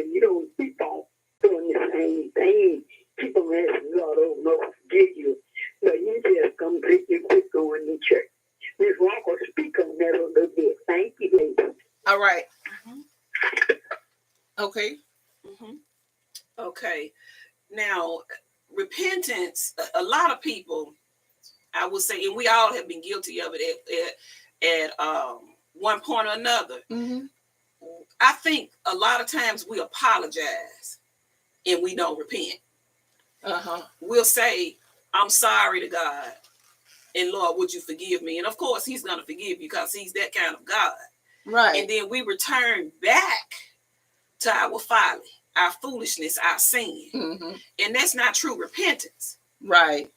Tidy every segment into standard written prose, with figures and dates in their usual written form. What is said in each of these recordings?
you don't keep on doing the same thing. Keep on asking God, oh no, forgive you. No, you just completely quit going to church. Miss Walker, speak on that a little bit. Thank you, ladies. All right. Okay. Okay. Now, repentance, a lot of people, I would say, and we all have been guilty of it at one point or another. I think a lot of times we apologize and we don't repent. We'll say, I'm sorry to God, and Lord, would you forgive me? And of course, he's going to forgive you because he's that kind of God. Right. And then we return back to our folly, our foolishness, our sin. And that's not true repentance. Right.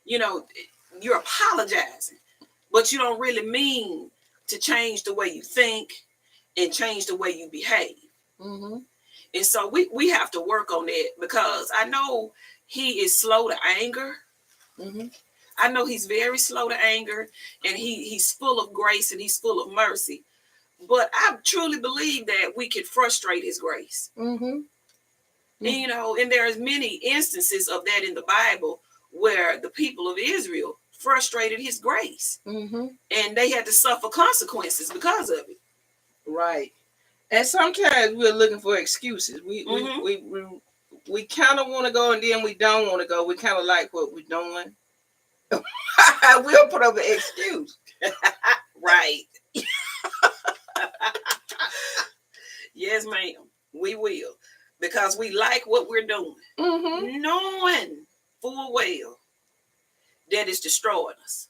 You know, you're apologizing, but you don't really mean to change the way you think and change the way you behave. And so we have to work on that, because I know he is slow to anger. I know he's very slow to anger, and he's full of grace and he's full of mercy. But I truly believe that we can frustrate his grace. And, you know, and there's many instances of that in the Bible where the people of Israel frustrated his grace, and they had to suffer consequences because of it. Right. And sometimes we're looking for excuses. We kind of want to go, and then we don't want to go. We kind of like what we're doing. We'll put up an excuse. Right. Yes, ma'am. We will. Because we like what we're doing. Knowing full well that it's destroying us.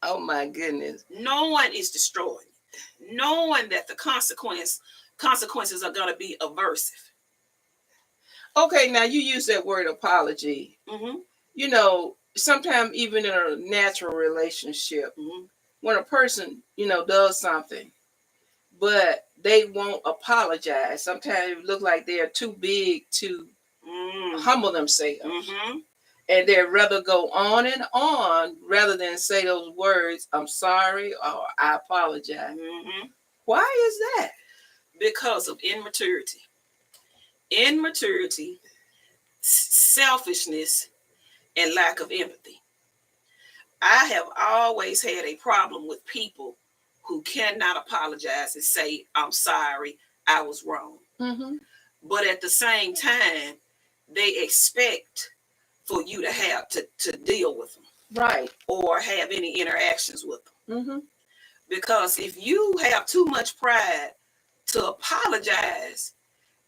Oh my goodness. No one is destroying. Knowing that the consequences are going to be aversive. Okay, now you use that word apology. You know, sometimes even in a natural relationship, when a person, you know, does something, but they won't apologize. Sometimes it look like they're too big to humble themselves. And they'd rather go on and on rather than say those words, I'm sorry, or I apologize. Why is that? Because of immaturity. Immaturity, selfishness, and lack of empathy. I have always had a problem with people who cannot apologize and say, I'm sorry, I was wrong. But at the same time, they expect for you to have to deal with them. Right. Or have any interactions with them. Because if you have too much pride to apologize,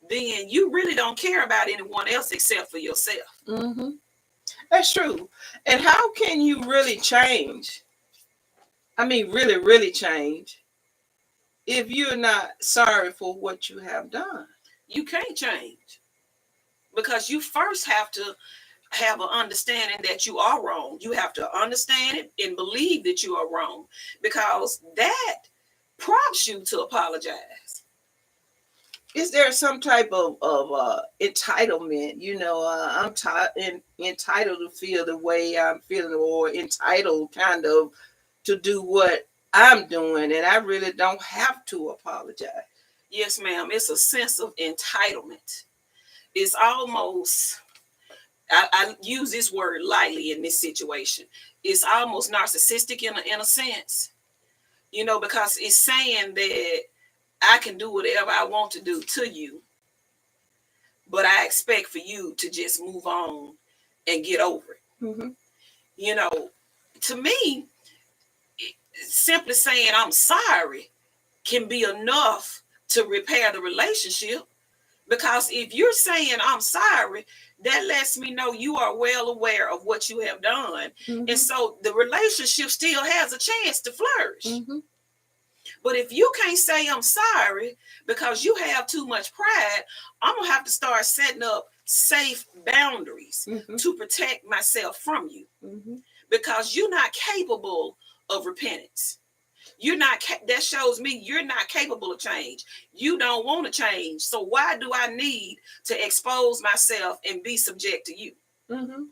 then you really don't care about anyone else except for yourself. That's true. And how can you really change? I mean, really, really change if you're not sorry for what you have done? You can't change, because you first have to have an understanding that you are wrong. You have to understand it and believe that you are wrong, because that prompts you to apologize. Is there some type of entitlement? You know, I'm entitled to feel the way I'm feeling, or entitled kind of to do what I'm doing, and I really don't have to apologize. Yes, ma'am. It's a sense of entitlement. It's almost, I use this word lightly in this situation. It's almost narcissistic in a sense, you know, because it's saying that I can do whatever I want to do to you, but I expect for you to just move on and get over it. You know, to me, simply saying I'm sorry can be enough to repair the relationship, because if you're saying I'm sorry, that lets me know you are well aware of what you have done. And so the relationship still has a chance to flourish. But if you can't say I'm sorry because you have too much pride, I'm going to have to start setting up safe boundaries to protect myself from you, because you're not capable of repentance. You're not, that shows me you're not capable of change. You don't want to change. So why do I need to expose myself and be subject to you? And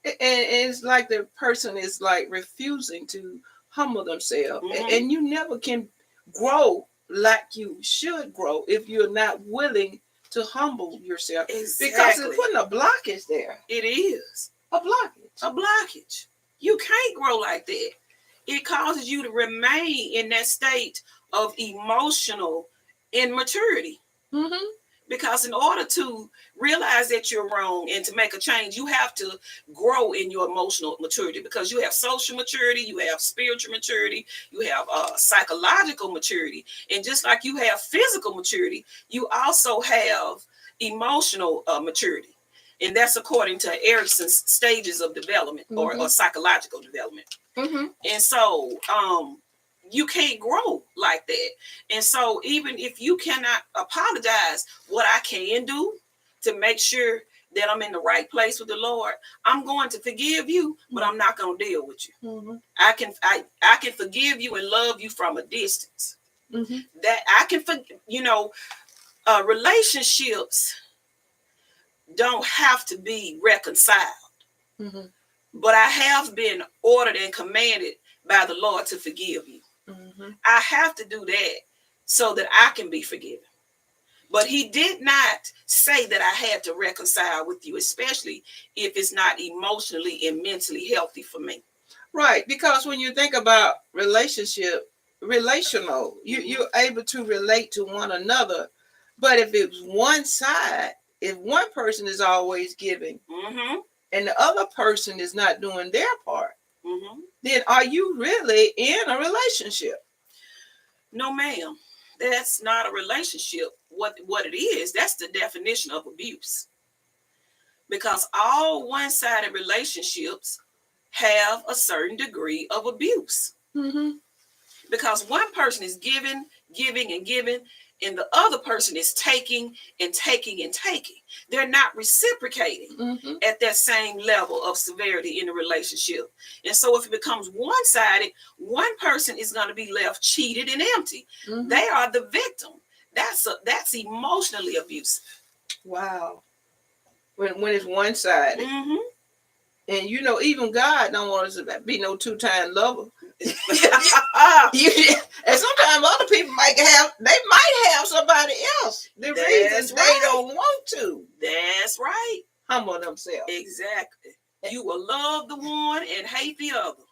it's like the person is like refusing to humble themselves. And you never can grow like you should grow if you're not willing to humble yourself. Exactly. Because it's putting a blockage there. It is. A blockage. A blockage. You can't grow like that. It causes you to remain in that state of emotional immaturity. Mm-hmm. Because in order to realize that you're wrong and to make a change, you have to grow in your emotional maturity, because you have social maturity, you have spiritual maturity, you have psychological maturity. And just like you have physical maturity, you also have emotional maturity. And that's according to Erickson's stages of development, or psychological development. Mm-hmm. And so you can't grow like that. And so even if you cannot apologize, what I can do to make sure that I'm in the right place with the Lord, I'm going to forgive you, but I'm not going to deal with you. Mm-hmm. I can forgive you and love you from a distance. Mm-hmm. That I can forgive. Relationships don't have to be reconciled. Mm-hmm. But I have been ordered and commanded by the Lord to forgive you. Mm-hmm. I have to do that so that I can be forgiven. But he did not say that I had to reconcile with you, especially if it's not emotionally and mentally healthy for me. Right, because when you think about relational, you're able to relate to one another. But if it's one side, if one person is always giving, and the other person is not doing their part, then are you really in a relationship? No, ma'am. That's not a relationship. What it is, that's the definition of abuse. Because all one-sided relationships have a certain degree of abuse. Mm-hmm. Because one person is giving, and the other person is taking and taking and taking. They're not reciprocating at that same level of severity in the relationship. And so if it becomes one-sided, one person is going to be left cheated and empty. Mm-hmm. They are the victim. That's emotionally abusive. Wow. When it's one-sided. Mm-hmm. And even God don't want us to be no two-time lover. And sometimes other people might have somebody else. The reason they don't want to. That's right. Humble themselves. Exactly. You will love the one and hate the other.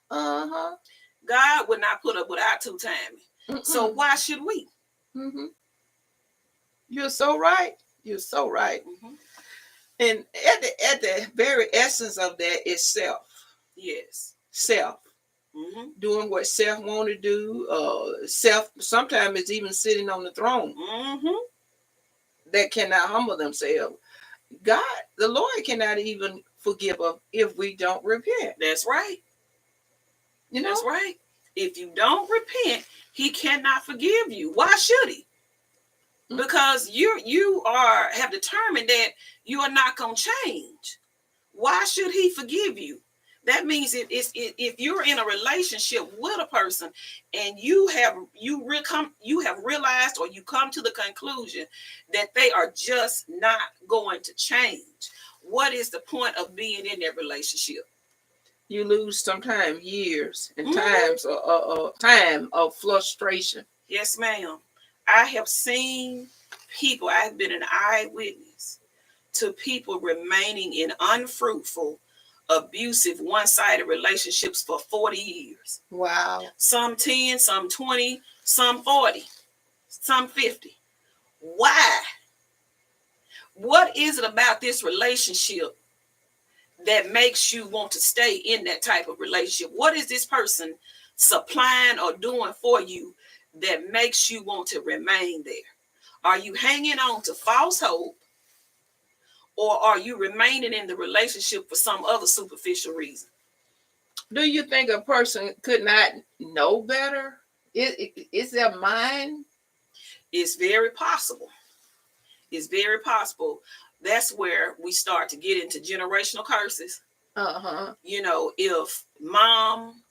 Uh-huh. God would not put up with our two-timing. So why should we? Mm-hmm. You're so right. You're so right. Mm-hmm. And at the very essence of that is self. Yes. Self. Mm-hmm. Doing what self want to do. Self, sometimes it's even sitting on the throne. Mm-hmm. That cannot humble themselves. God, the Lord cannot even forgive us if we don't repent. That's right. That's right. If you don't repent, he cannot forgive you. Why should he? Because you have determined that you are not going to change. Why should he forgive you? That means if you're in a relationship with a person and you have realized, or you come to the conclusion that they are just not going to change, what is the point of being in that relationship? You lose sometimes years and time of frustration. Yes, ma'am. I have seen people, I've been an eyewitness to people remaining in unfruitful, abusive, one-sided relationships for 40 years. Wow. Some 10, some 20, some 40, some 50. Why? What is it about this relationship that makes you want to stay in that type of relationship? What is this person supplying or doing for you that makes you want to remain there? Are you hanging on to false hope, or are you remaining in the relationship for some other superficial reason? Do you think a person could not know better? Is their mind? It's very possible. It's very possible. That's where we start to get into generational curses. If mom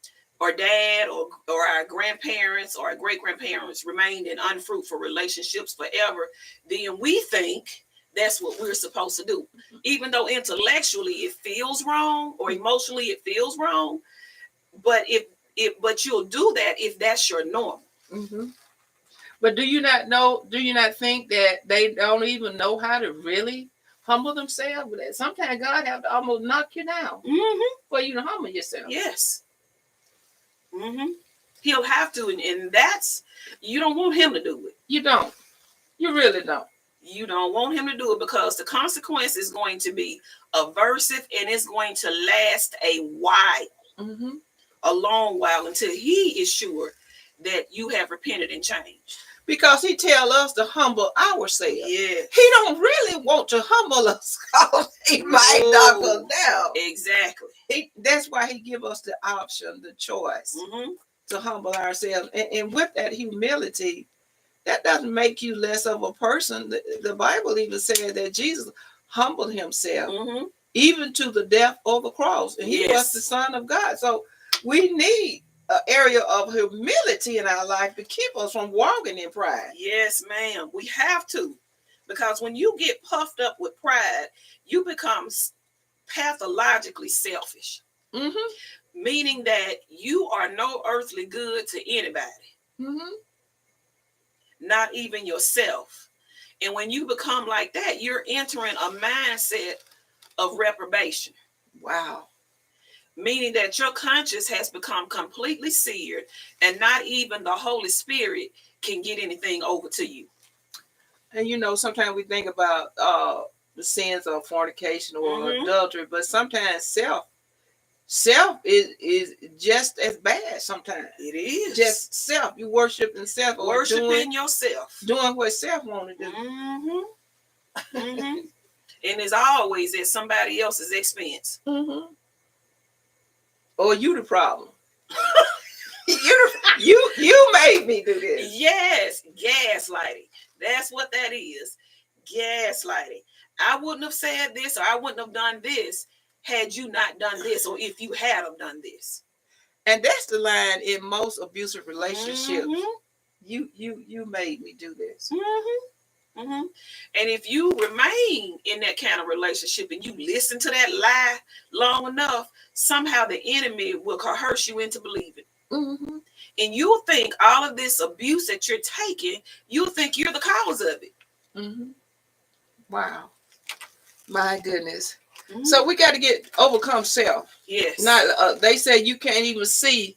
or dad or our grandparents or our great-grandparents remained in unfruitful relationships forever, then we think that's what we're supposed to do. Even though intellectually it feels wrong, or emotionally it feels wrong, but you'll do that if that's your norm. Mm-hmm. But do you not think that they don't even know how to really humble themselves? Sometimes God have to almost knock you down for you to humble yourself. Yes. He'll have to, and that's, you don't want him to do it. You don't. You really don't. You don't want him to do it, because the consequence is going to be aversive, and it's going to last a while, a long while, until he is sure that you have repented and changed. Because he tell us to humble ourselves. Yeah. He don't really want to humble us, because he might knock us down. Exactly. That's why he give us the option, the choice to humble ourselves. And with that humility, that doesn't make you less of a person. The Bible even said that Jesus humbled himself even to the death of the cross. And he was the Son of God. So we need an area of humility in our life to keep us from walking in pride. Yes, ma'am. We have to. Because when you get puffed up with pride, you become pathologically selfish. Meaning that you are no earthly good to anybody. Not even yourself. And when you become like that, you're entering a mindset of reprobation. Wow. Meaning that your conscience has become completely seared, and not even the Holy Spirit can get anything over to you. And sometimes we think about the sins of fornication or adultery, but sometimes self is just as bad. Sometimes it is just self. You worshiping self, or worshiping yourself, doing what self want to do. And it's always at somebody else's expense. Or you the problem. you made me do this. Yes, gaslighting. That's what that is. Gaslighting. I wouldn't have said this, or I wouldn't have done this had you not done this, or if you had have done this. And that's the line in most abusive relationships. You made me do this. And if you remain in that kind of relationship and you listen to that lie long enough, somehow the enemy will coerce you into believing. And you'll think all of this abuse that you're taking, you'll think you're the cause of it. Wow. My goodness. So we got to overcome self. Yes. Now, they say you can't even see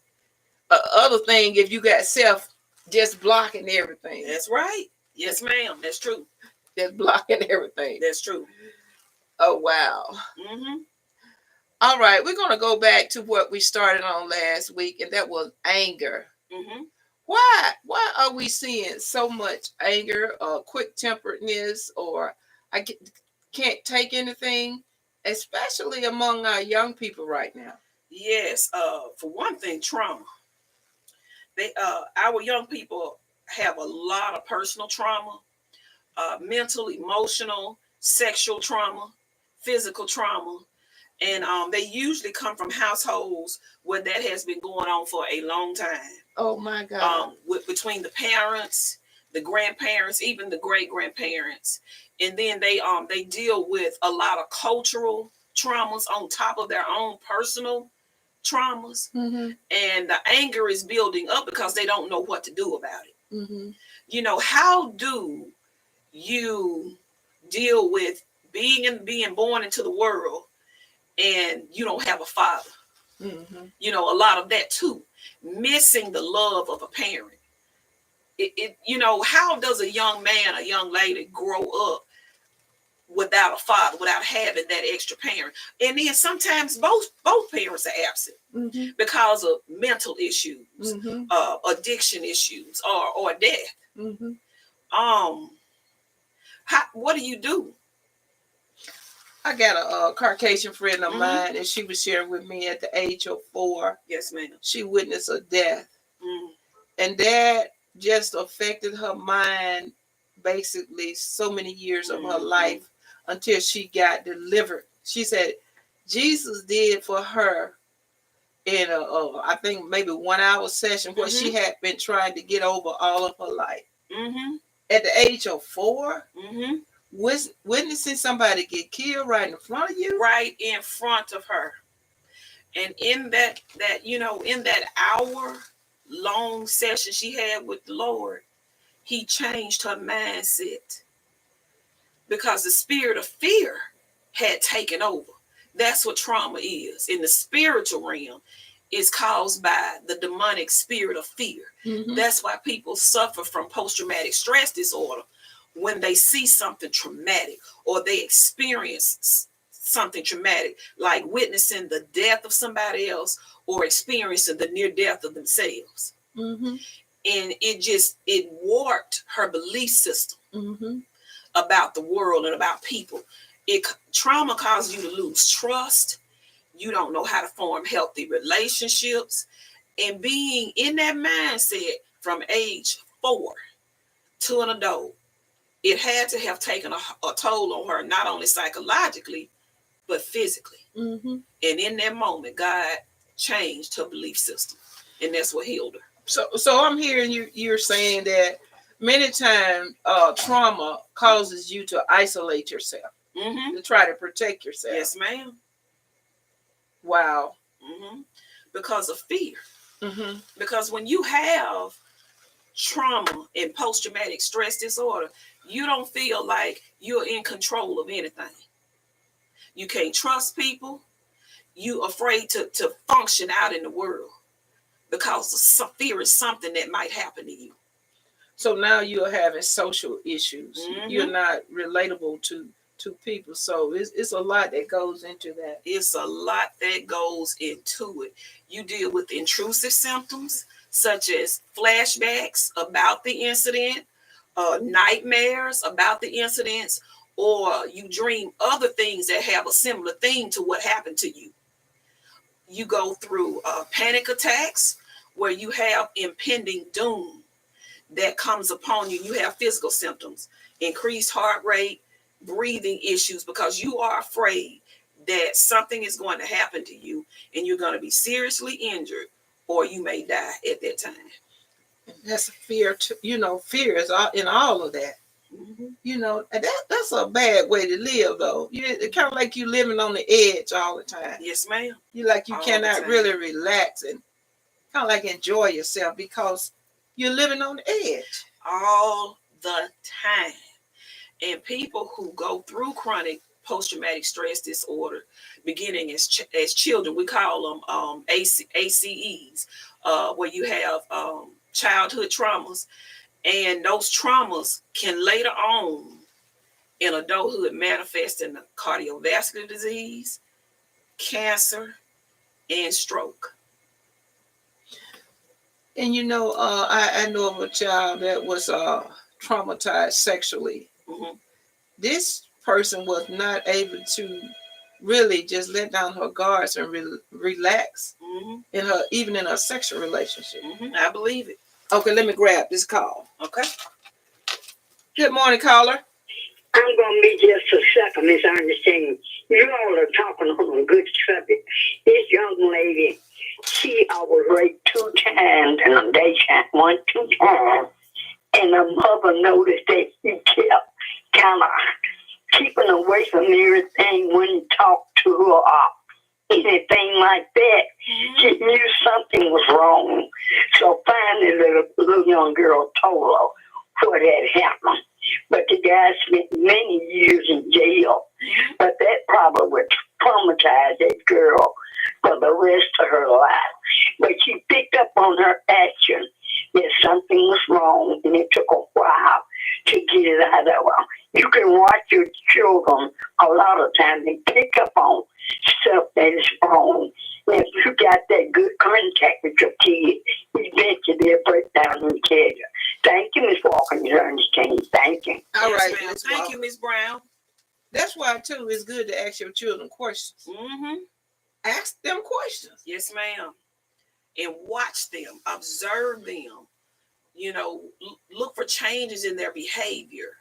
other thing if you got self just blocking everything. That's right. Yes, ma'am. That's true. Just blocking everything. That's true. Oh, wow. All right. We're going to go back to what we started on last week, and that was anger. Why are we seeing so much anger, or quick temperedness, or I can't take anything, especially among our young people right now? Yes. For one thing, trauma. Our young people have a lot of personal trauma, mental, emotional, sexual trauma, physical trauma. And they usually come from households where that has been going on for a long time. Oh, my God. Between the parents, the grandparents, even the great-grandparents. And then they deal with a lot of cultural traumas on top of their own personal traumas. And the anger is building up because they don't know what to do about it. How do you deal with being born into the world and you don't have a father? A lot of that too. Missing the love of a parent. How does a young man, a young lady grow up without a father, without having that extra parent? And then sometimes both parents are absent because of mental issues, addiction issues, or death. What do you do? I got a Caucasian friend of mine, and she was sharing with me at the age of 4. Yes, ma'am. She witnessed a death. And that just affected her mind basically so many years of her life until she got delivered. She said Jesus did for her in I think maybe 1 hour session what she had been trying to get over all of her life. At the age of 4, witnessing somebody get killed right in front of you, right in front of her. And in that in that hour long session she had with the Lord, he changed her mindset because the spirit of fear had taken over. That's what trauma is. In the spiritual realm, it's caused by the demonic spirit of fear. Mm-hmm. That's why people suffer from post-traumatic stress disorder when they see something traumatic or they experience something traumatic, like witnessing the death of somebody else or experiencing the near death of themselves. Mm-hmm. And it warped her belief system. Mm-hmm. About the world and about people. Trauma causes you to lose trust. You don't know how to form healthy relationships. And being in that mindset from age 4 to an adult, it had to have taken a toll on her, not only psychologically, but physically. Mm-hmm. And in that moment, God changed her belief system. And that's what healed her. So I'm hearing you're saying that many times trauma causes you to isolate yourself, mm-hmm. to try to protect yourself. Yes, ma'am. Wow. Mm-hmm. Because of fear. Mm-hmm. Because when you have trauma and post-traumatic stress disorder, you don't feel like you're in control of anything. You can't trust people. You're afraid to function out in the world because fear is something that might happen to you. So now you're having social issues. Mm-hmm. You're not relatable to people. So it's a lot that goes into that. It's a lot that goes into it. You deal with intrusive symptoms such as flashbacks about the incident, nightmares about the incidents, or you dream other things that have a similar theme to what happened to you. You go through panic attacks where you have impending doom that comes upon you. You have physical symptoms, increased heart rate, breathing issues, because you are afraid that something is going to happen to you and you're going to be seriously injured or you may die at that time. That's fear. Fear is in all of that. Mm-hmm. And that's a bad way to live, though. It's kind of like you living on the edge all the time. Yes, ma'am. You cannot really relax and kind of like enjoy yourself because you're living on the edge all the time. And people who go through chronic post-traumatic stress disorder, beginning as children, we call them ACEs, where you have childhood traumas, and those traumas can later on in adulthood manifest in cardiovascular disease, cancer, and stroke. And I know of a child that was traumatized sexually. Mm-hmm. This person was not able to really just let down her guards and relax, mm-hmm. even in a sexual relationship. Mm-hmm. I believe it. Okay, let me grab this call. Okay. Good morning, caller. I'm going to be just a second, Miss Earnestine. You all are talking on a good subject. This young lady, she was raped 2 times in a daytime, 2 times. And the mother noticed that he kept kind of keeping away from everything, wouldn't talk to her or anything like that. Mm-hmm. She knew something was wrong. So finally, the little young girl told her what had happened. But the guy spent many years in jail. Mm-hmm. But that probably would traumatize that girl for the rest of her life. But she picked up on her action that something was wrong, and it took a while to get it out of her. You can watch your children a lot of times and pick up on stuff that is wrong. And if you got that good contact with your kid, eventually they'll break down and tell you. Thank you, Ms. Walker, Ms. Ernestine. Thank you. All right, yes, thank you, Ms. Brown. That's why, too, it's good to ask your children questions. Mm-hmm. Ask them questions. Yes, ma'am. And watch them, observe them. Look for changes in their behavior.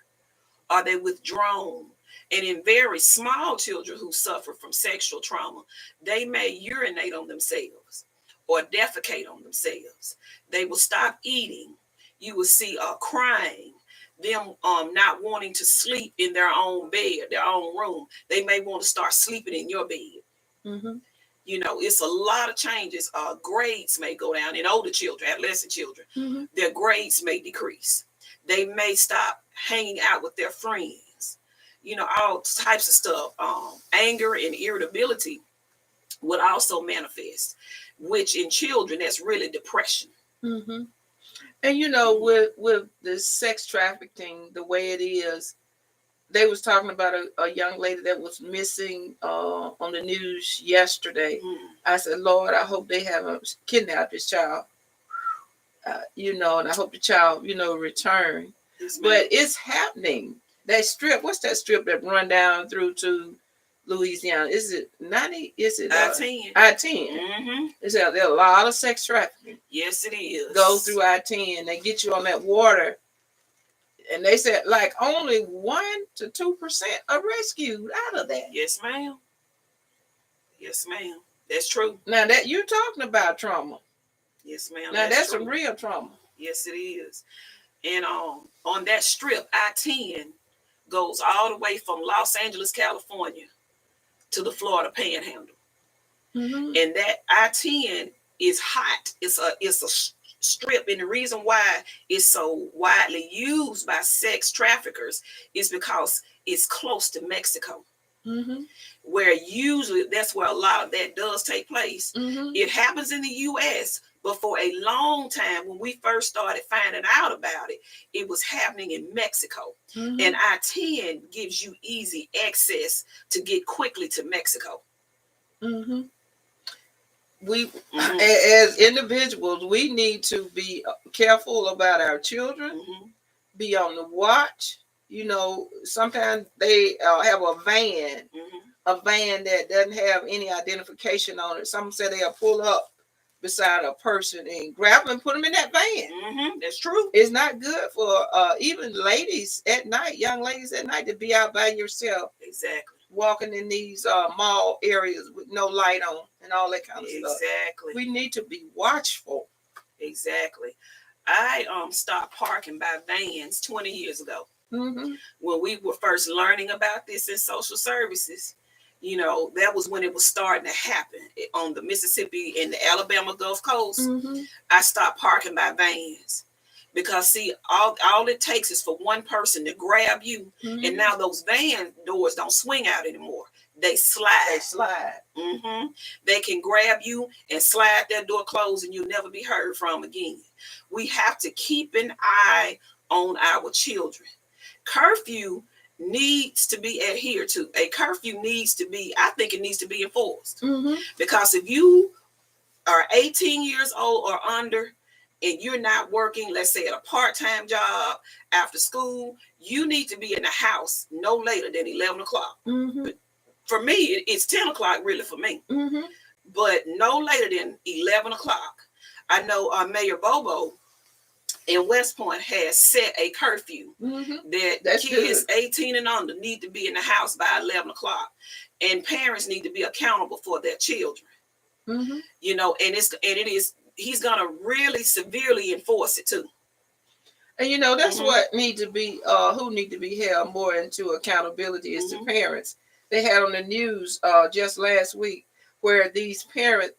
Are they withdrawn? And in very small children who suffer from sexual trauma, they may urinate on themselves or defecate on themselves. They will stop eating. You will see crying, them not wanting to sleep in their own bed, their own room. They may want to start sleeping in your bed. Mm-hmm. It's a lot of changes. Grades may go down in older children, adolescent children. Mm-hmm. Their grades may decrease. They may stop hanging out with their friends. All types of stuff. Anger and irritability would also manifest, which in children, that's really depression. Mm-hmm. And with the sex trafficking, the way it is, they was talking about a young lady that was missing on the news yesterday. I said, Lord, I hope they haven't kidnapped this child. And I hope the child, return. Yes, but it's happening. That strip, what's that strip that run down through to Louisiana? Is it 90? Is it I-10? I-10. Mm-hmm. There are a lot of sex trafficking. Yes, it is. Go through I-10. They get you on that water. And they said like only 1 to 2% are rescued out of that. Yes, ma'am. Yes, ma'am. That's true. Now that you're talking about trauma. Yes, ma'am. Now that's some real trauma. Yes, it is. And on that strip, I-10 goes all the way from Los Angeles, California, to the Florida Panhandle. Mm-hmm. And that I-10 is hot. It's a strip, and the reason why it's so widely used by sex traffickers is because it's close to Mexico. Mm-hmm. Where usually that's where a lot of that does take place. Mm-hmm. It happens in the U.S., but for a long time, when we first started finding out about it, it was happening in Mexico. Mm-hmm. And I-10 gives you easy access to get quickly to Mexico. Mm-hmm. We, as individuals, we need to be careful about our children, be on the watch. Sometimes they have a van that doesn't have any identification on it. Some say they'll pull up beside a person and grab them and put them in that van. Mm-hmm. That's true. It's not good for even ladies at night, young ladies at night, to be out by yourself. Exactly. Walking in these mall areas with no light on and all that kind of stuff. Exactly. We need to be watchful. Exactly. I stopped parking by vans 20 years ago. Mm-hmm. When we were first learning about this in social services, that was when it was starting to happen on the Mississippi and the Alabama Gulf Coast. Mm-hmm. I stopped parking by vans because, see, all it takes is for one person to grab you, and now those van doors don't swing out anymore. They slide. Mm-hmm. They can grab you and slide that door closed, and you'll never be heard from again. We have to keep an eye on our children. Curfew needs to be adhered to. A curfew needs to be, I think it needs to be enforced. Mm-hmm. Because if you are 18 years old or under and you're not working, let's say at a part-time job after school, you need to be in the house no later than 11 o'clock. Mm-hmm. For me, it's 10 o'clock really for me. Mm-hmm. But no later than 11 o'clock. I know Mayor Bobo in West Point has set a curfew that kids 18 and under need to be in the house by 11 o'clock. And parents need to be accountable for their children. Mm-hmm. He's going to really severely enforce it too. And that's what need to be, who need to be held more into accountability is the parents. They had on the news just last week where these parents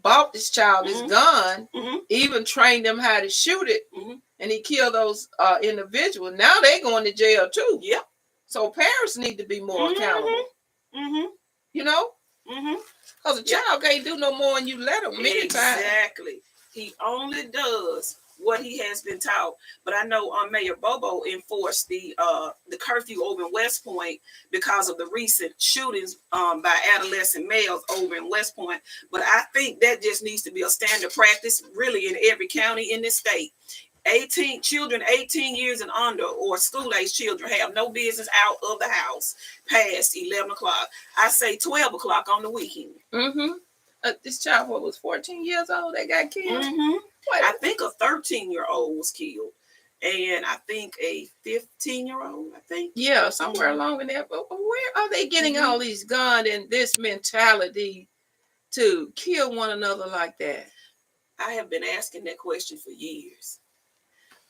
bought this child this gun, even trained them how to shoot it, and he killed those individuals. Now they're going to jail too. Yep. So parents need to be more accountable. Mm-hmm. Because a child can't do no more than you let him many times. Exactly. He only does what he has been taught. But I know Mayor Bobo enforced the curfew over in West Point because of the recent shootings by adolescent males over in West Point. But I think that just needs to be a standard practice really in every county in this state. 18 years and under or school-age children have no business out of the house past 11 o'clock. I say 12 o'clock on the weekend. Mm-hmm. This child was 14 years old that got killed. Mm-hmm. I think a 13-year-old was killed, and I think a 15-year-old. I think somewhere along in there. But where are they getting all these guns and this mentality to kill one another like that? I have been asking that question for years.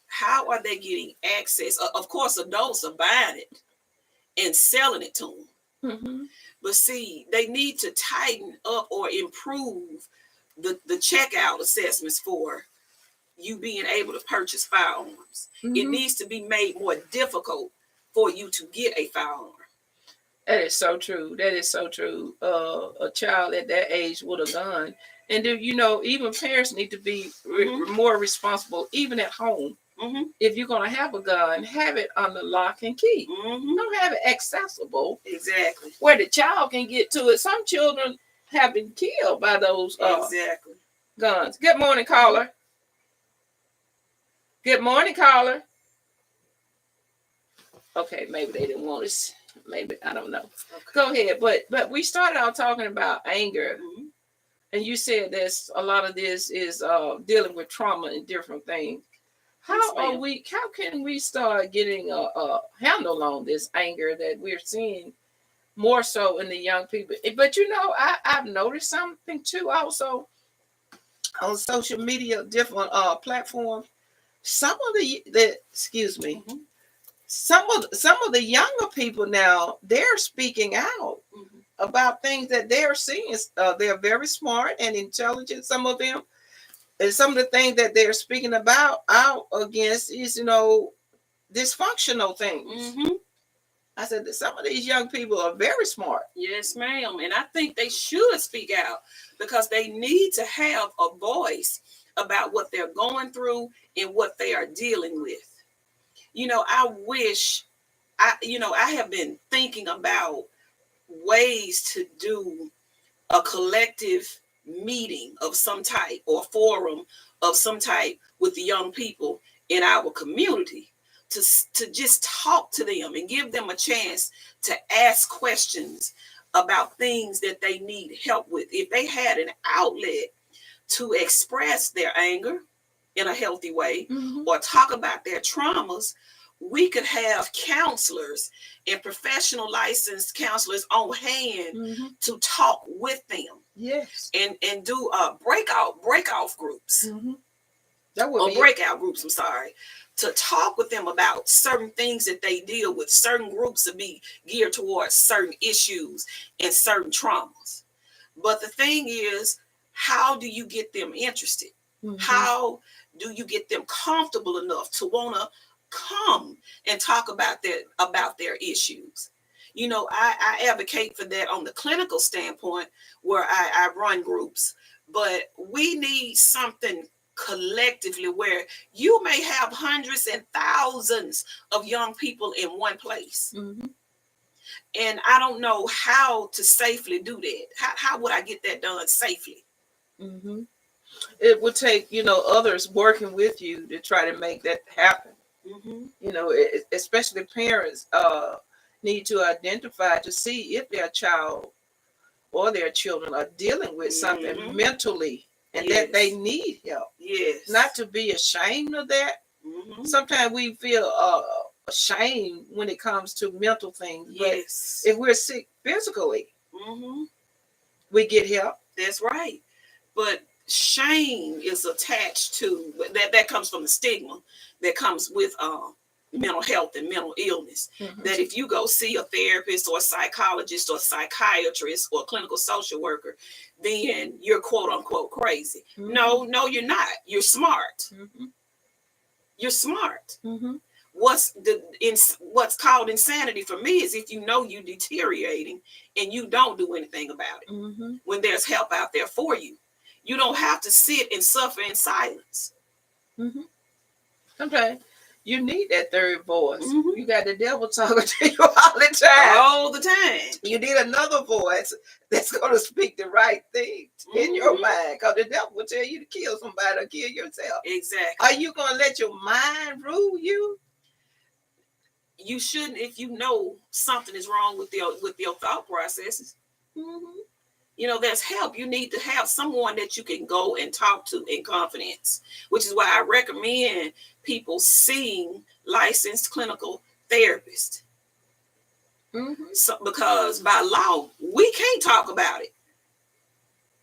How are they getting access? Of course, adults are buying it and selling it to them. Mm-hmm. But see, they need to tighten up or improve the checkout assessments for you being able to purchase firearms. It needs to be made more difficult for you to get a firearm. That is so true. That is so true. A child at that age with a gun. And even parents need to be more responsible, even at home. If you're going to have a gun, have it under lock and key. Don't have it accessible. Exactly. Where the child can get to it. Some children have been killed by those guns. Good morning, caller. Good morning, caller. Okay, maybe they didn't want us. Maybe, I don't know. Okay. Go ahead. But we started out talking about anger. And you said there's a lot of this is dealing with trauma and different things. How can we start getting a handle on this anger that we're seeing more so in the young people? But I've noticed something too also on social media, different platforms. Some of some of the younger people now, they're speaking out about things that they're seeing. They're very smart and intelligent, some of them. And some of the things that they're speaking about out against is, dysfunctional things. I said that some of these young people are very smart. Yes, ma'am. And I think they should speak out because they need to have a voice about what they're going through and what they are dealing with. I have been thinking about ways to do a collective meeting of some type or forum of some type with the young people in our community to just talk to them and give them a chance to ask questions about things that they need help with. If they had an outlet to express their anger in a healthy way or talk about their traumas, we could have counselors and professional licensed counselors on hand to talk with them. Yes. And do breakout groups. That would be breakout groups, I'm sorry. To talk with them about certain things that they deal with. Certain groups to be geared towards certain issues and certain traumas. But the thing is, how do you get them interested? How do you get them comfortable enough to want to come and talk about their issues? I advocate for that on the clinical standpoint where I run groups, but we need something collectively where you may have hundreds and thousands of young people in one place. And I don't know how to safely do that. How would I get that done safely? It would take, others working with you to try to make that happen. Especially parents need to identify to see if their child or their children are dealing with something mentally and that they need help. Yes. Not to be ashamed of that. Sometimes we feel ashamed when it comes to mental things. Yes. But if we're sick physically, we get help. That's right. But shame is attached to that comes from the stigma that comes with mental health and mental illness. That if you go see a therapist or a psychologist or a psychiatrist or a clinical social worker, then you're quote unquote crazy. No, you're not. You're smart. You're smart. What's called insanity for me is if you know you're deteriorating and you don't do anything about it. When there's help out there for you, you don't have to sit and suffer in silence. Okay. You need that third voice. You got the devil talking to you all the time. All the time. You need another voice that's going to speak the right things in your mind. Because the devil will tell you to kill somebody or kill yourself. Exactly. Are you going to let your mind rule you? You shouldn't if you know something is wrong with your thought processes. There's help. You need to have someone that you can go and talk to in confidence, which is why I recommend people seeing licensed clinical therapists. So, because by law, we can't talk about it.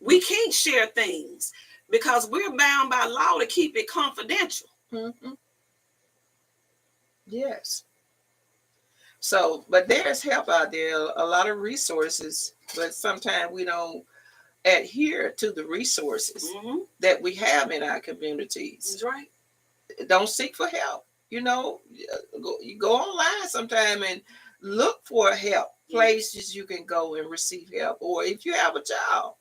We can't share things because we're bound by law to keep it confidential. Yes. So, but there's help out there, a lot of resources, but sometimes we don't adhere to the resources that we have in our communities. That's right. Don't seek for help. You go online sometime and look for help, places you can go and receive help. Or if you have a child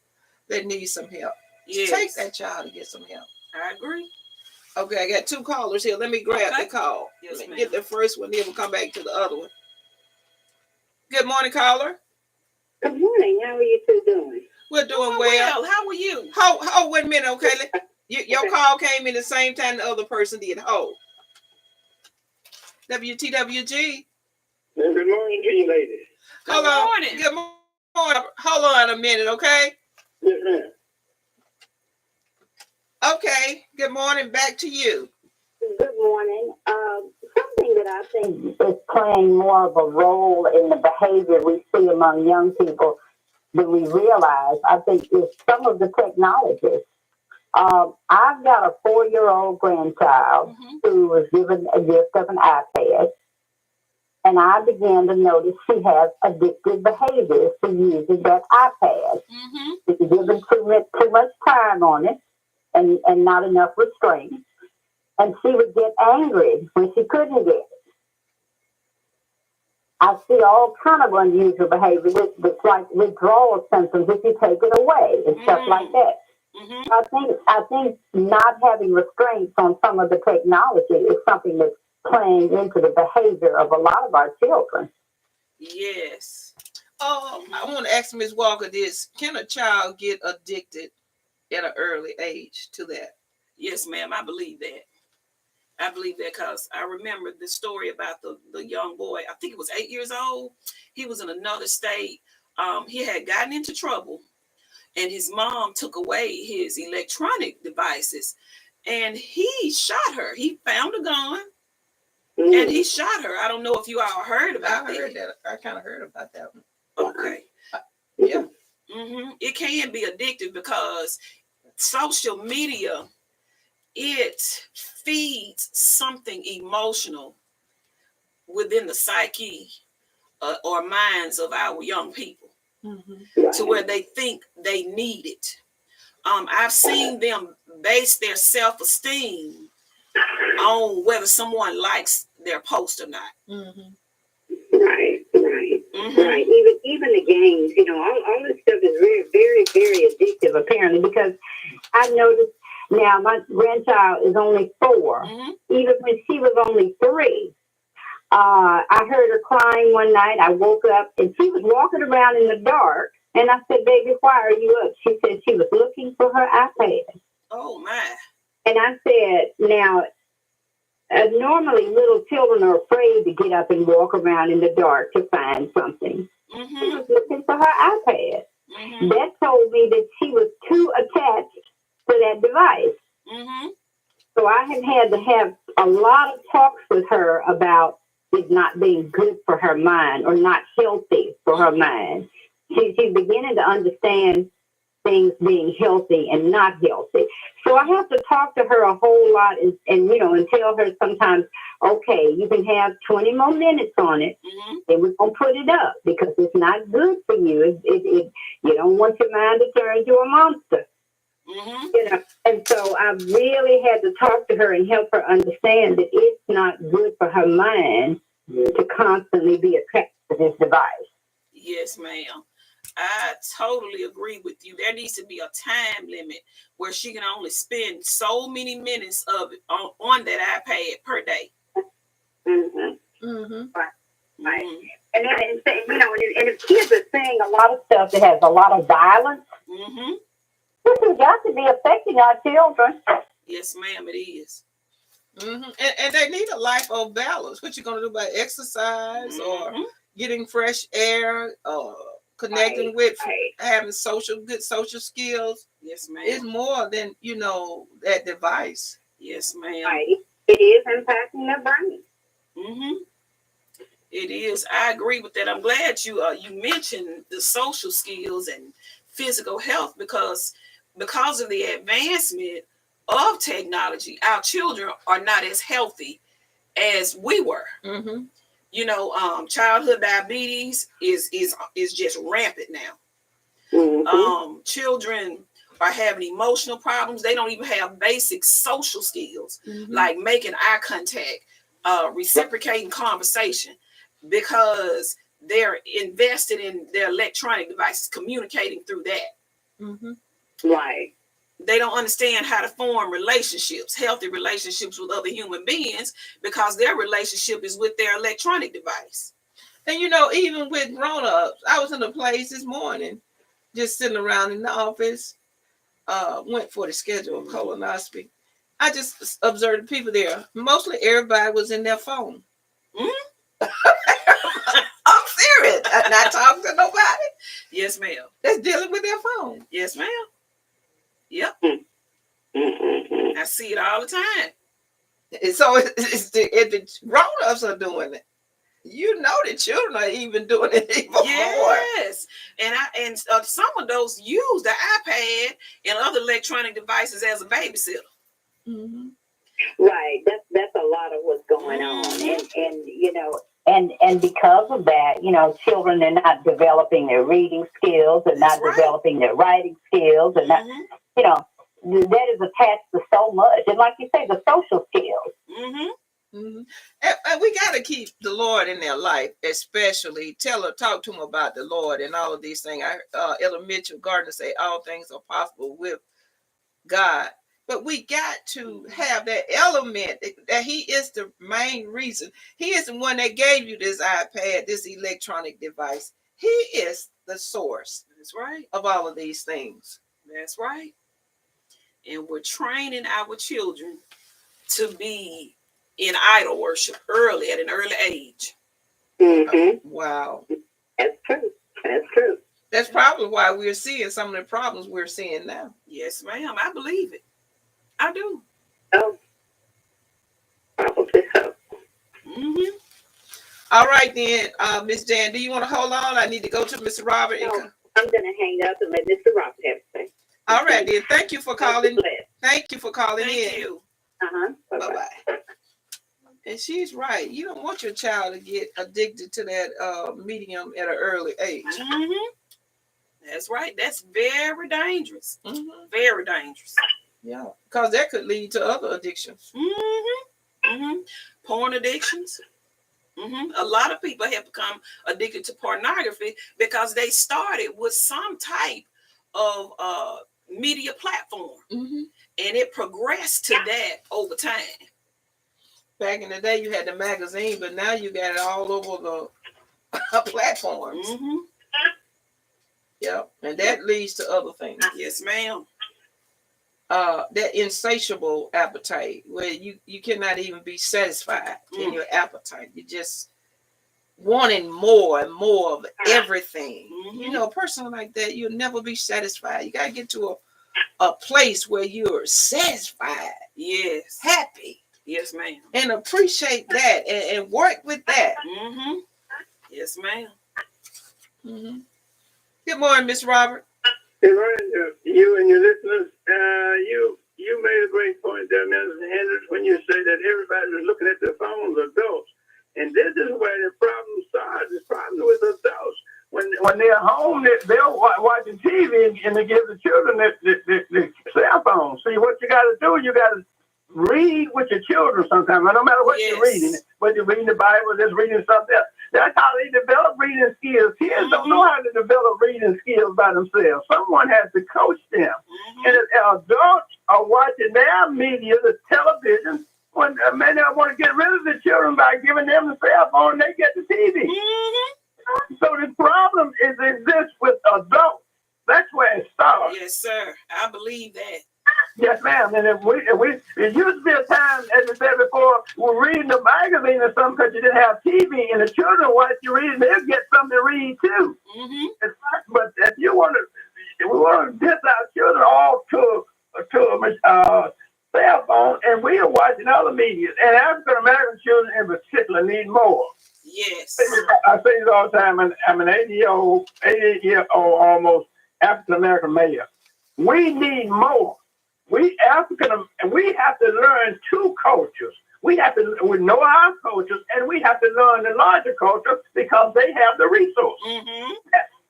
that needs some help, take that child to get some help. I agree. Okay, I got 2 callers here. Let me grab the call. Yes, Let me get the first one, then we'll come back to the other one. Good morning, caller. Good morning. How are you two doing? We're doing well. How are you? Hold, wait a minute, okay? Your call came in the same time the other person did. Hold. WTWG. Good morning to you, ladies. Good morning. Good morning. Hold on a minute, okay? Yes, ma'am. Okay. Good morning. Back to you. Good morning. Something that I think is playing more of a role in the behavior we see among young people than we realize, I think, is some of the technology. I've got a 4-year-old grandchild who was given a gift of an iPad, and I began to notice she has addictive behaviors to using that iPad. She's given too much time on it and not enough restraint, and she would get angry when she couldn't get it. I see all kind of unusual behavior. It's like withdrawal symptoms if you take it away and stuff like that. I think not having restraints on some of the technology is something that's playing into the behavior of a lot of our children. Yes. I want to ask Ms. Walker this. Can a child get addicted at an early age to that? Yes, ma'am. I believe that. I believe that because I remember the story about the young boy. I think it was 8 years old. He was in another state. He had gotten into trouble, and his mom took away his electronic devices, and he shot her. He found a gun, and he shot her. I don't know if you all heard about that. I heard that. I kind of heard about that one. Okay. Yeah. It can be addictive because social media, it feeds something emotional within the psyche or minds of our young people to where they think they need it. I've seen them base their self-esteem on whether someone likes their post or not. Right. Even the games, all this stuff is very, very, very addictive, apparently, because I noticed now my grandchild is only 4. Even when she was only 3, I heard her crying one night. I woke up and she was walking around in the dark. And I said, "Baby, why are you up?" She said she was looking for her iPad. Oh, my. And I said, now, normally little children are afraid to get up and walk around in the dark to find something. She was looking for her iPad. That told me that she was too attached to that device. So I have had to have a lot of talks with her about it not being good for her mind or not healthy for her mind. She's beginning to understand things being healthy and not healthy. So I have to talk to her a whole lot and tell her sometimes, okay, you can have 20 more minutes on it, and we're going to put it up because it's not good for you. You don't want your mind to turn into a monster. And so I really had to talk to her and help her understand that it's not good for her mind to constantly be attached to this device. Yes, ma'am. I totally agree with you. There needs to be a time limit where she can only spend so many minutes of it on that iPad per day. Right. And then, and if kids are seeing a lot of stuff that has a lot of violence, this has got to be affecting our children. Yes, ma'am, it is. And they need a life of balance. What you going to do about exercise or getting fresh air or connecting with having good social skills? Yes, ma'am. It's more than, that device. Yes, ma'am. Right. It is impacting their brain. It is. I agree with that. I'm glad you mentioned the social skills and physical health because of the advancement of technology, our children are not as healthy as we were. Childhood diabetes is just rampant now. Children are having emotional problems. They don't even have basic social skills, like making eye contact, reciprocating conversation, because they're invested in their electronic devices, communicating through that. Right. They don't understand how to form relationships, healthy relationships with other human beings, because their relationship is with their electronic device. And you know, even with grown-ups, I was in a place this morning, just sitting around in the office, went for the scheduled colonoscopy. I just observed the people there. Mostly everybody was in their phone. I'm serious. I'm not talking to nobody. Yes, ma'am. That's dealing with their phone. Yes, ma'am. Yep. I see it all the time. And so if the grown-ups are doing it, you know the children are even doing it even more. Yes. And some of those use the iPad and other electronic devices as a babysitter. Right. That's a lot of what's going on. And you know, and because of that, you know, children are not developing their reading skills, they're not developing their writing skills, and not, you know, that is attached to so much. And like you say, the social skills. And we got to keep the Lord in their life, especially talk to them about the Lord and all of these things. I heard Ella Mitchell Gardner say all things are possible with God. But we got to have that element that he is the main reason. He is the one that gave you this iPad, this electronic device. He is the source. That's right. Of all of these things. That's right. And we're training our children to be in idol worship at an early age. Wow. That's true. That's true. That's probably why we're seeing some of the problems we're seeing now. Yes, ma'am. I believe it. I do. Oh. Probably so. All right then, Miss Jan, do you want to hold on? I need to go to Mr. Robert. No, I'm going to hang up and let Mr. Robert have to say. All right then. Thank you for calling. Thank you for calling in. Thank you. Bye-bye. And she's right. You don't want your child to get addicted to that medium at an early age. That's right. That's very dangerous. Very dangerous. Yeah, because that could lead to other addictions. Porn addictions. A lot of people have become addicted to pornography because they started with some type of media platform, and it progressed to that over time. Back in the day, you had the magazine, but now you got it all over the platforms. Yep, and that leads to other things. Yes, ma'am. That insatiable appetite where you cannot even be satisfied in your appetite. You're just wanting more and more of everything. You know, a person like that, you'll never be satisfied. You got to get to a place where you're satisfied. Yes. Happy. Yes, ma'am. And appreciate that and work with that. Yes, ma'am. Good morning, Miss Robert. Good morning, you and your listeners. You made a great point there, Mr. Hendricks, when you say that everybody was looking at their phones, adults. And this is where the problem starts. The problem with adults. When they're home, they're watching TV and they give the children the cell phone. See, what you got to do, you got to read with your children sometimes. No matter what you're reading, whether you're reading the Bible, just reading something else. That's how they develop reading skills. Kids don't know how to develop reading skills by themselves. Someone has to coach them. And if adults are watching their media, the television, when they want to get rid of the children by giving them the cell phone, they get the TV. So the problem exists with adults. That's where it starts. Yes, sir. I believe that. Yes, ma'am. And it used to be a time, as I said before, we're reading the magazine or something because you didn't have TV, and the children watch you reading, they'll get something to read too. But if we want to get our children all to a cell phone, and we are watching other media, and African American children in particular need more. Yes. I say this all the time. I'm an 88-year-old almost African American male. We need more. We have to learn two cultures. We know our cultures, and we have to learn the larger culture because they have the resources.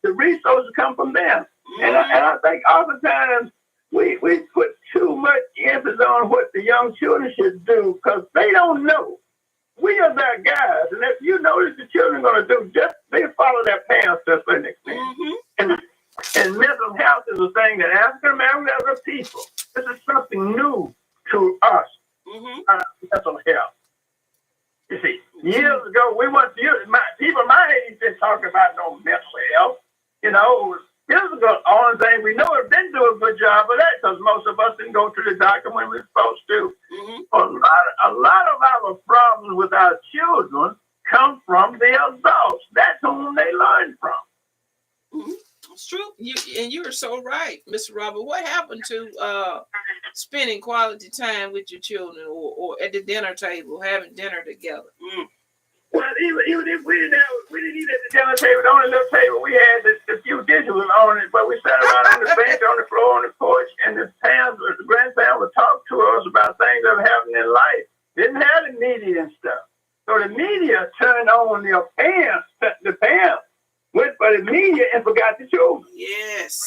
The resources come from them. And I think oftentimes we put too much emphasis on what the young children should do because they don't know. We are their guys, and if you notice the children are going to do, just they follow their parents to a certain extent. And mental health is a thing that African Americans as a people, this is something new to us. Mental health. You see, years ago, people my age didn't talk about no mental health. You know, years ago, only thing we know is didn't do a good job of that because most of us didn't go to the doctor when we were supposed to. A lot of our problems with our children come from the adults. That's whom they learn from. It's true. You are so right, Mr. Robert. What happened to spending quality time with your children or at the dinner table, having dinner together? Well, even if we didn't eat at the dinner table, the only little table we had, the few dishes was on it, but we sat around on the bench, on the floor, on the porch, and the grandparents would talk to us about things that were happening in life. Didn't have the media and stuff. So the media turned on the parents went for the media and forgot the children. Yes.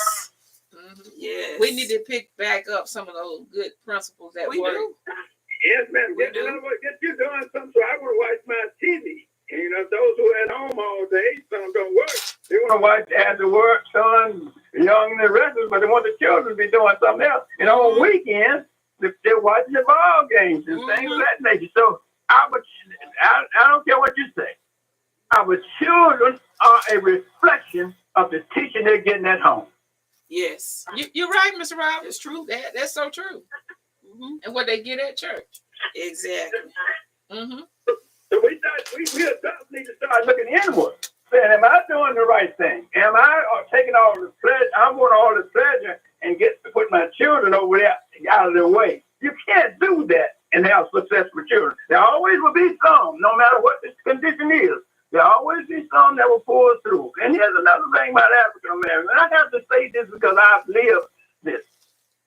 Yes. We need to pick back up some of those good principles that work. Do. Yes, ma'am. Get you doing something, so I want to watch my TV. And, you know, those who are at home all day, some don't work. They want to watch after work, son, young and the rest of us, but they want the children to be doing something else. And on weekends, they're watching the ball games and things of that nature. So I don't care what you say. Our children are a reflection of the teaching they're getting at home. Yes. You're right, Mr. Robert. It's true. That's so true. And what they get at church. Exactly. So we adults need to start looking inward. Saying, am I doing the right thing? Am I taking all the pleasure? I want all the pleasure and put my children over there out of their way. You can't do that and have success with children. There always will be some, no matter what the condition is. There always be some that will pull through. And here's another thing about African Americans. And I have to say this because I've lived this.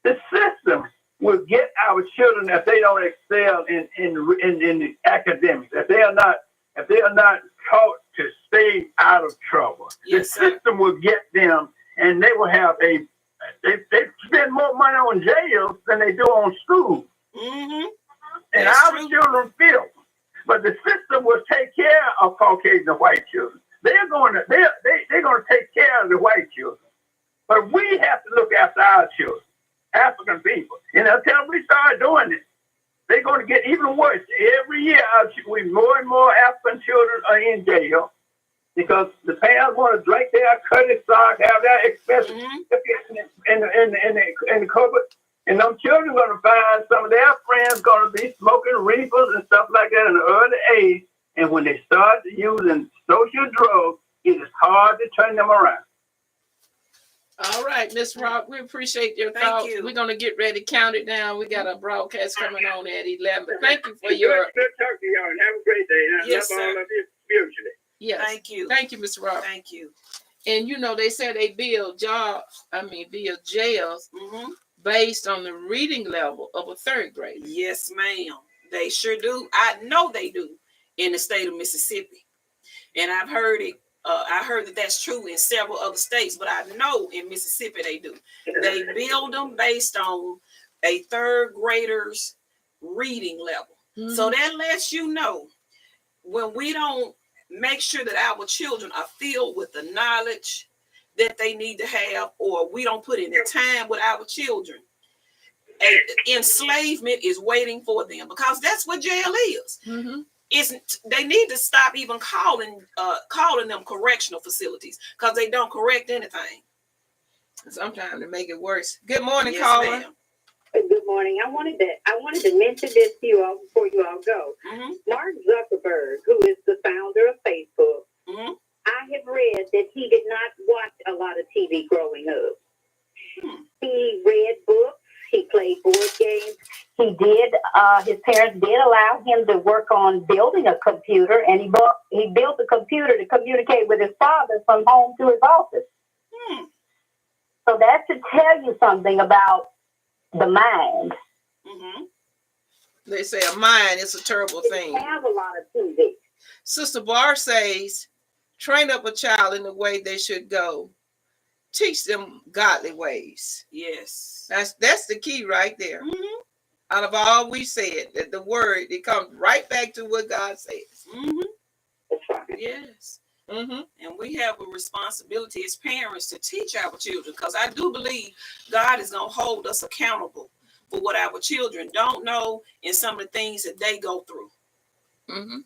The system will get our children if they don't excel in the academics. If they are not taught to stay out of trouble, the system will get them, and they will have they spend more money on jails than they do on school. And our children feel. But the system will take care of Caucasian and white children. They're going to take care of the white children. But we have to look after our children, African people. And until we start doing this, they're going to get even worse. Every year, more and more African children are in jail because the parents want to drink their cutting sock, have their expensive in the cupboard. And them children are going to find some of their friends going to be smoking reefers and stuff like that in the early age. And when they start using social drugs, it is hard to turn them around. All right, Miss Rock, we appreciate your thoughts. We're going to get ready to count it down. We got a broadcast coming on at 11. But thank you for your... Good talk to y'all and have a great day. And I love all of you spiritually. Yes. Thank you. Thank you, Mr. Rock. Thank you. And you know, they said they build jails based on the reading level of a third grader. Yes, ma'am. They sure do. I know they do in the state of Mississippi. And I've heard it. I heard that that's true in several other states, but I know in Mississippi they do. They build them based on a third grader's reading level. So that lets you know when we don't make sure that our children are filled with the knowledge that they need to have, or we don't put in the time with our children, enslavement is waiting for them, because that's what jail is. They need to stop even calling them correctional facilities, because they don't correct anything. Sometimes to make it worse. Good morning, caller. Good morning. I wanted to mention this to you all before you all go. Mark Zuckerberg, who is the founder of Facebook, I have read that he did not watch a lot of TV growing up. He read books. He played board games. He did. His parents did allow him to work on building a computer, and he built a computer to communicate with his father from home to his office. So that should tell you something about the mind. They say a mind is a terrible thing. They have a lot of TV. Sister Barr says, train up a child in the way they should go. teach them godly ways. Yes. That's the key right there. Mm-hmm. Out of all we said, that the word, it comes right back to what God says. Mm-hmm. That's right. Yes. Mm-hmm. And we have a responsibility as parents to teach our children, because I do believe God is going to hold us accountable for what our children don't know and some of the things that they go through. Mm-hmm.